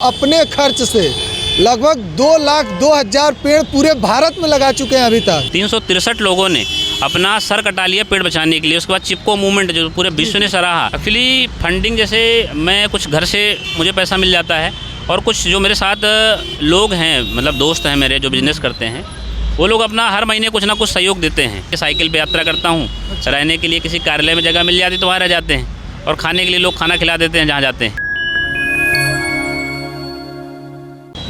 अपने खर्च से लगभग 2,02,000 पेड़ पूरे भारत में लगा चुके हैं अभी तक। 363 लोगों ने अपना सर कटा लिया पेड़ बचाने के लिए। उसके बाद चिपको मूवमेंट जो पूरे विश्व ने सराहा। एक्चुअली फंडिंग जैसे मैं कुछ घर से मुझे पैसा मिल जाता है और कुछ जो मेरे साथ लोग हैं, मतलब दोस्त हैं मेरे जो बिजनेस करते हैं, वो लोग अपना हर महीने कुछ ना कुछ सहयोग देते हैं। साइकिल पे यात्रा करता हूँ, रहने के लिए किसी कार्यालय में जगह मिल जाती तो वहाँ रह जाते हैं और खाने के लिए लोग खाना खिला देते हैं जहाँ जाते हैं।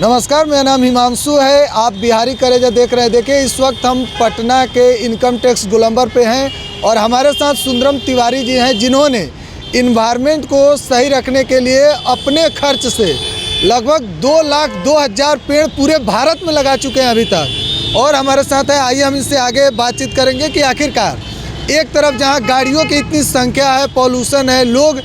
नमस्कार, मेरा नाम हिमांशु है। आप बिहारी करेजा देख रहे हैं। देखिए, इस वक्त हम पटना के इनकम टैक्स गोलंबर पे हैं और हमारे साथ सुंदरम तिवारी जी हैं, जिन्होंने इन्वायरमेंट को सही रखने के लिए अपने खर्च से लगभग 2,02,000 पेड़ पूरे भारत में लगा चुके हैं अभी तक। और हमारे साथ है, आइए हम इससे आगे बातचीत करेंगे कि आखिरकार एक तरफ जहाँ गाड़ियों की इतनी संख्या है, पॉल्यूशन है, लोग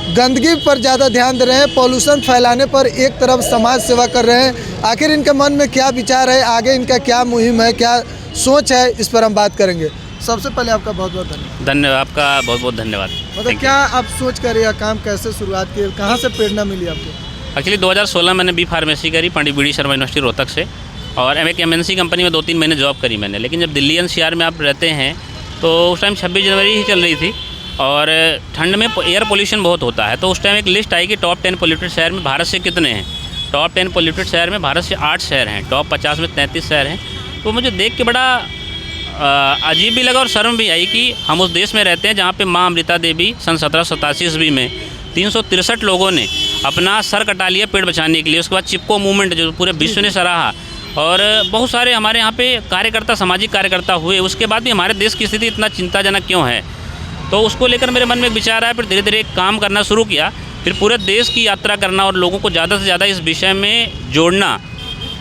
गंदगी पर ज़्यादा ध्यान दे रहे हैं, पॉल्यूशन फैलाने पर एक तरफ समाज सेवा कर रहे हैं। आखिर इनके मन में क्या विचार है, आगे इनका क्या मुहिम है, क्या सोच है, इस पर हम बात करेंगे। सबसे पहले आपका बहुत बहुत धन्यवाद। आपका बहुत बहुत धन्यवाद। मतलब क्या आप सोच कर यह काम कैसे शुरुआत की, कहाँ से प्रेरणा मिली आपको? एक्चुअली 2016 मैंने बी फार्मेसी करी Pandit B D Sharma university Rohtak से, और एक MNC कंपनी में 2-3 महीने जॉब करी मैंने। लेकिन जब दिल्ली NCR में आप रहते हैं तो उस टाइम 26 जनवरी ही चल रही थी और ठंड में एयर पोल्यूशन बहुत होता है। तो उस टाइम एक लिस्ट आई कि टॉप 10 पोल्यूटेड शहर में भारत से कितने हैं। टॉप 10 पोल्यूटेड शहर में भारत से 8 शहर हैं, टॉप 50 में 33 शहर हैं। तो मुझे देख के बड़ा अजीब भी लगा और शर्म भी आई कि हम उस देश में रहते हैं जहाँ पे माँ अमृता देवी सन 1787 ईस्वी में 363 लोगों ने अपना सर कटा लिया पेड़ बचाने के लिए। उसके बाद चिपको मूवमेंट जो पूरे विश्व ने सराहा और बहुत सारे हमारे यहाँ पे कार्यकर्ता, सामाजिक कार्यकर्ता हुए। उसके बाद भी हमारे देश की स्थिति इतना चिंताजनक क्यों है, तो उसको लेकर मेरे मन में एक विचार आया। फिर धीरे धीरे काम करना शुरू किया, फिर पूरे देश की यात्रा करना और लोगों को ज़्यादा से ज़्यादा इस विषय में जोड़ना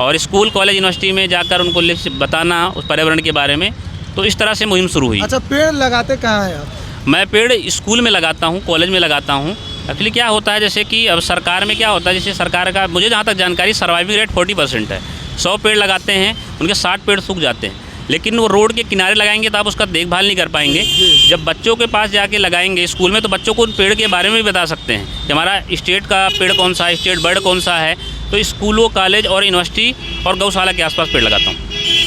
और स्कूल, कॉलेज, यूनिवर्सिटी में जाकर उनको बताना उस पर्यावरण के बारे में। तो इस तरह से मुहिम शुरू हुई। अच्छा, पेड़ लगाते कहाँ हैं आप? मैं पेड़ स्कूल में लगाता हूँ, कॉलेज में लगाता हूँ। एक्चुअली क्या होता है, जैसे कि अब सरकार में क्या होता है, जैसे सरकार का मुझे जहाँ तक जानकारी सर्वाइविंग रेट 40% है। 100 पेड़ लगाते हैं, उनके 60 पेड़ सूख जाते हैं। लेकिन वो रोड के किनारे लगाएंगे तो आप उसका देखभाल नहीं कर पाएंगे। जब बच्चों के पास जाके लगाएंगे स्कूल में, तो बच्चों को उन पेड़ के बारे में भी बता सकते हैं कि हमारा स्टेट का पेड़ कौन सा है, स्टेट बर्ड कौन सा है। तो स्कूलों, कॉलेज और यूनिवर्सिटी और गौशाला के आसपास पेड़ लगाता हूँ।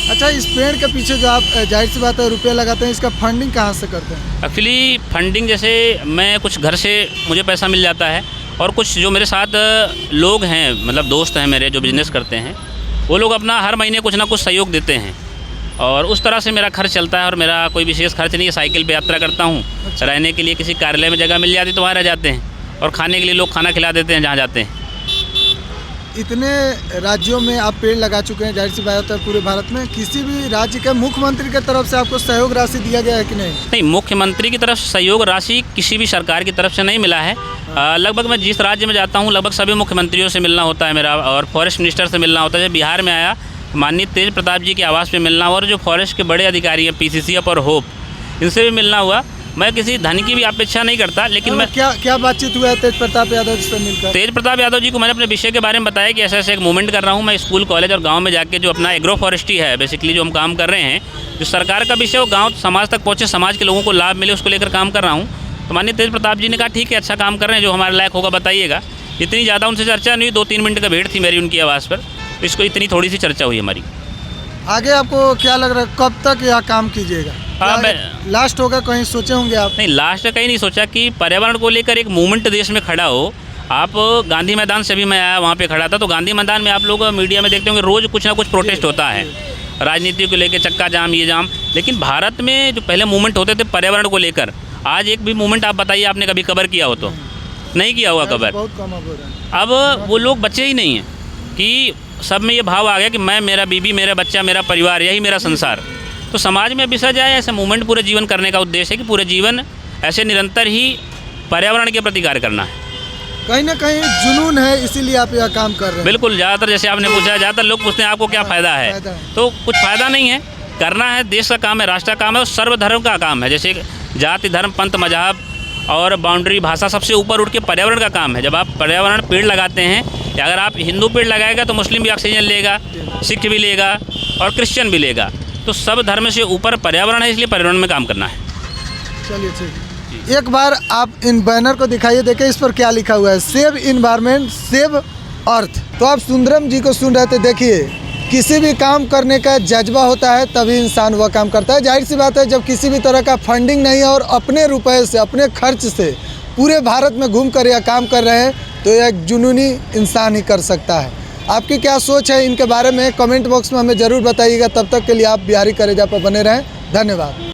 अच्छा, इस पेड़ के पीछे जो आप जाहिर सी बात है रुपया लगाते हैं, इसका फंडिंग कहाँ से करते हैं? एक्चुअली फंडिंग जैसे मैं कुछ घर से मुझे पैसा मिल जाता है और कुछ जो मेरे साथ लोग हैं, मतलब दोस्त हैं मेरे जो बिजनेस करते हैं, वो लोग अपना हर महीने कुछ ना कुछ सहयोग देते हैं और उस तरह से मेरा खर्च चलता है। और मेरा कोई विशेष खर्च नहीं है। साइकिल पे यात्रा करता हूँ, रहने के लिए किसी कार्यालय में जगह मिल जाती तो वहाँ रह जाते हैं और खाने के लिए लोग खाना खिला देते हैं जहाँ जाते हैं। इतने राज्यों में आप पेड़ लगा चुके हैं, जाहिर सी बात है पूरे भारत में, किसी भी राज्य के मुख्यमंत्री की तरफ से आपको सहयोग राशि दिया गया है कि नहीं? नहीं, मुख्यमंत्री की तरफ से सहयोग राशि किसी भी सरकार की तरफ से नहीं मिला है। लगभग मैं जिस राज्य में जाता हूँ लगभग सभी मुख्यमंत्रियों से मिलना होता है मेरा, और फॉरेस्ट मिनिस्टर से मिलना होता है। जब बिहार में आया, माननीय तेज प्रताप जी के आवास पे मिलना, और जो फॉरेस्ट के बड़े अधिकारी हैं PCCF और होप, इनसे भी मिलना हुआ। मैं किसी धन की भी अपेक्षा नहीं करता, लेकिन मैं क्या बातचीत हुआ है तेज प्रताप यादव जी से मिलकर? तेज प्रताप यादव जी को मैंने अपने विषय के बारे में बताया कि ऐसे ऐसे एक मूवमेंट कर रहा हूँ मैं स्कूल, कॉलेज और गांव में जाके, जो अपना एग्रो फॉरेस्ट्री है बेसिकली जो हम काम कर रहे हैं, जो सरकार का विषय वो गाँव समाज तक पहुँचे, समाज के लोगों को लाभ मिले, उसको लेकर काम कर रहा हूँ। तो माननीय तेज प्रताप जी ने कहा ठीक है, अच्छा काम कर रहे हैं, जो हमारे लायक होगा बताइएगा। इतनी ज़्यादा उनसे चर्चा नहीं हुई, 2-3 मिनट का भेंट थी मेरी उनकी आवाज़ पर, तो इसको इतनी थोड़ी सी चर्चा हुई हमारी। आगे आपको क्या लग रहा है, कब तक यह काम कीजिएगा? लास्ट होगा कहीं सोचे होंगे आप? नहीं, लास्ट कहीं नहीं सोचा कि पर्यावरण को लेकर एक मूवमेंट देश में खड़ा हो। आप गांधी मैदान से भी मैं आया, वहाँ पे खड़ा था, तो गांधी मैदान में आप लोग मीडिया में देखते होंगे रोज़ कुछ ना कुछ प्रोटेस्ट होता है, राजनीति को लेकर, चक्का जाम, ये जाम। लेकिन भारत में जो पहले मूवमेंट होते थे पर्यावरण को लेकर, आज एक भी मूवमेंट आप बताइए आपने कभी कवर किया हो तो? नहीं किया हुआ कवर। बहुत कम हो रहा है। अब वो लोग बचे ही नहीं हैं कि सब में ये भाव आ गया कि मैं, मेरा बीबी, मेरा बच्चा, मेरा परिवार, यही मेरा संसार। तो समाज में बिसर जाए ऐसे मूवमेंट पूरे जीवन करने का उद्देश्य है कि पूरे जीवन ऐसे निरंतर ही पर्यावरण के प्रति कार्य करना है। कहीं ना कहीं जुनून है, इसीलिए आप यह काम कर रहे हैं। बिल्कुल, ज़्यादातर जैसे आपने पूछा, ज़्यादातर लोग पूछते हैं आपको क्या फ़ायदा है, तो कुछ फ़ायदा नहीं है। करना है, देश का काम है, राष्ट्र का काम है और सर्वधर्म का काम है। जैसे जाति, धर्म, पंथ, मजहब और बाउंड्री, भाषा, सबसे ऊपर उठ के पर्यावरण का काम है। जब आप पर्यावरण पेड़ लगाते हैं, अगर आप हिंदू पेड़ लगाएगा तो मुस्लिम भी ऑक्सीजन लेगा, सिख भी लेगा और क्रिश्चियन भी लेगा। तो सब धर्म से ऊपर पर्यावरण है, इसलिए पर्यावरण में काम करना है। चलिए ठीक। एक बार आप इन बैनर को दिखाइए, देखें इस पर क्या लिखा हुआ है। Save environment, save earth. तो आप सुंदरम जी को सुन रहे थे। देखिए, किसी भी काम करने का जज्बा होता है तभी इंसान वह काम करता है। जाहिर सी बात है, जब किसी भी तरह का फंडिंग नहीं है और अपने रुपए से, अपने खर्च से पूरे भारत में घूम कर यह काम कर रहे हैं, तो यह एक जुनूनी इंसान ही कर सकता है। आपकी क्या सोच है इनके बारे में कमेंट बॉक्स में हमें ज़रूर बताइएगा। तब तक के लिए आप बिहारी कलेजा पर बने रहें। धन्यवाद।